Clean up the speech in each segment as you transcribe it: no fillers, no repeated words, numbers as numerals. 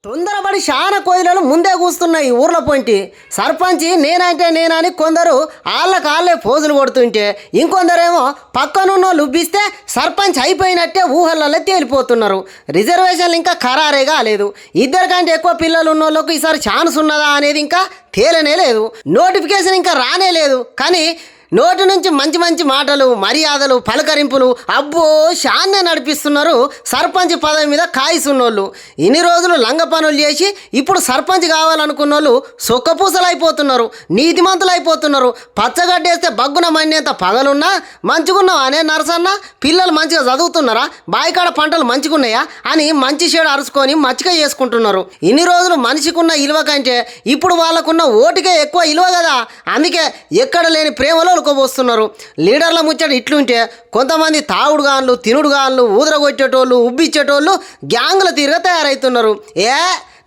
తొందరపడి చాలా కోయిలలు ముందే కూస్తున్నాయి ఊర్ల పొంటి సర్పంచి నేనంటే నేనని కొందరు వాళ్ళే పోజులు కొడుతుంటే ఇంకొందరేమో పక్కనున్న లుబ్బిస్తే సర్పంచ్ అయిపోయినట్టే ఊహలలో తేలిపోతున్నారు. రిజర్వేషన్లు ఇంకా ఖరారే కాలేదు. ఇద్దరికంటే ఎక్కువ పిల్లలు ఉన్న వాళ్ళకు ఈసారి ఛాన్స్ ఉన్నదా అనేది ఇంకా తేలనే లేదు. నోటిఫికేషన్ ఇంకా రానే లేదు. కానీ నోటి నుంచి మంచి మంచి మాటలు, మర్యాదలు, పలకరింపులు అబ్బో షాన్నే నడిపిస్తున్నారు సర్పంచ్ పదవి మీద కాయిసున్నోళ్ళు. ఇన్ని రోజులు లంగ పనులు చేసి ఇప్పుడు సర్పంచ్ కావాలనుకున్న వాళ్ళు సొక్కపూసలు అయిపోతున్నారు, నీతిమంతులు అయిపోతున్నారు. పచ్చగడ్డేస్తే బగ్గున మన్నేంత పగలున్నా మంచిగున్నావా అనే నరసన్న, పిల్లలు మంచిగా చదువుతున్నారా, బాయికాడ పంటలు మంచిగున్నాయా అని మంచి షేడు అరుచుకొని మచ్చిక చేసుకుంటున్నారు. ఇన్ని రోజులు మనిషికున్న ఇలువ కంటే ఇప్పుడు వాళ్ళకున్న ఓటుకే ఎక్కువ ఇలువ కదా. అందుకే ఎక్కడ లేని ప్రేమలో పోస్తున్నారు. లీడర్ల ముచ్చట ఇట్లుంటే కొంతమంది తాగుడుగాన్లు, తినుడుగాన్లు, ఊదరగొచ్చేటోళ్ళు, ఉబ్బిచ్చేటోళ్ళు గ్యాంగుల తీరుగా తయారవుతున్నారు.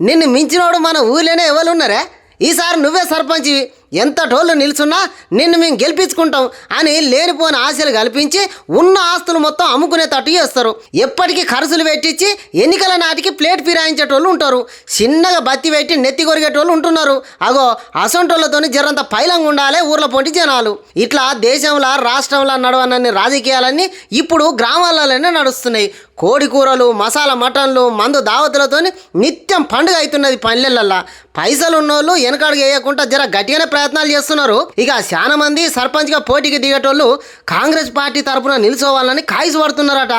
నిన్ను మించినోడు మన ఊళ్ళోనే ఎవరున్నారే, ఈసారి నువ్వే సర్పంచ్, ఎంత టోళ్ళు నిల్చున్నా నిన్ను మేము గెలిపించుకుంటాం అని లేనిపోని ఆశలు కల్పించి ఉన్న ఆస్తులు మొత్తం అమ్ముకునేటట్టు చేస్తారు. ఎప్పటికీ ఖర్చులు పెట్టించి ఎన్నికల నాటికి ప్లేట్ ఫిరాయించేటోళ్ళు ఉంటారు. చిన్నగా బత్తి పెట్టి నెత్తి కొరిగేటోళ్ళు ఉంటున్నారు. అగో అసొంటోళ్ళతో జరంత పైలంగా ఉండాలి ఊర్ల పొంటి జనాలు. ఇట్లా దేశంలో రాష్ట్రంలో నడవనన్ని రాజకీయాలన్నీ ఇప్పుడు గ్రామాలలోనే నడుస్తున్నాయి. కోడి కూరలు, మసాలా మటన్లు, మందు దావతులతో నిత్యం పండుగ అవుతున్నది పల్లెలల్లా. పైసలు ఉన్నోళ్ళు వెనకాడికి వేయకుండా జర గట్టిగానే ప్రయత్నాలు చేస్తున్నారు. ఇక చాలా మంది సర్పంచ్గా పోటీకి దిగేటోళ్ళు కాంగ్రెస్ పార్టీ తరఫున నిలుచోవాలని కాయిసు పడుతున్నారట.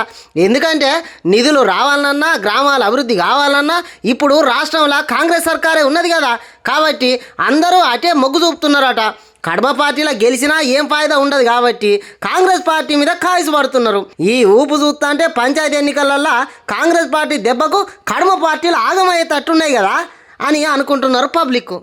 ఎందుకంటే నిధులు రావాలన్నా, గ్రామాల అభివృద్ధి కావాలన్నా ఇప్పుడు రాష్ట్రంలో కాంగ్రెస్ సర్కారే ఉన్నది కదా. కాబట్టి అందరూ అటే మొగ్గు చూపుతున్నారట. కడప పార్టీలో గెలిచినా ఏం ఫాయిదా ఉండదు కాబట్టి కాంగ్రెస్ పార్టీ మీద కాయిసు పడుతున్నారు. ఈ ఊపు చూస్తా అంటే పంచాయతీ ఎన్నికలల్లో కాంగ్రెస్ పార్టీ దెబ్బకు కడప పార్టీలు ఆగమయ్యేటట్టున్నాయి కదా అని అనుకుంటున్నారు పబ్లిక్.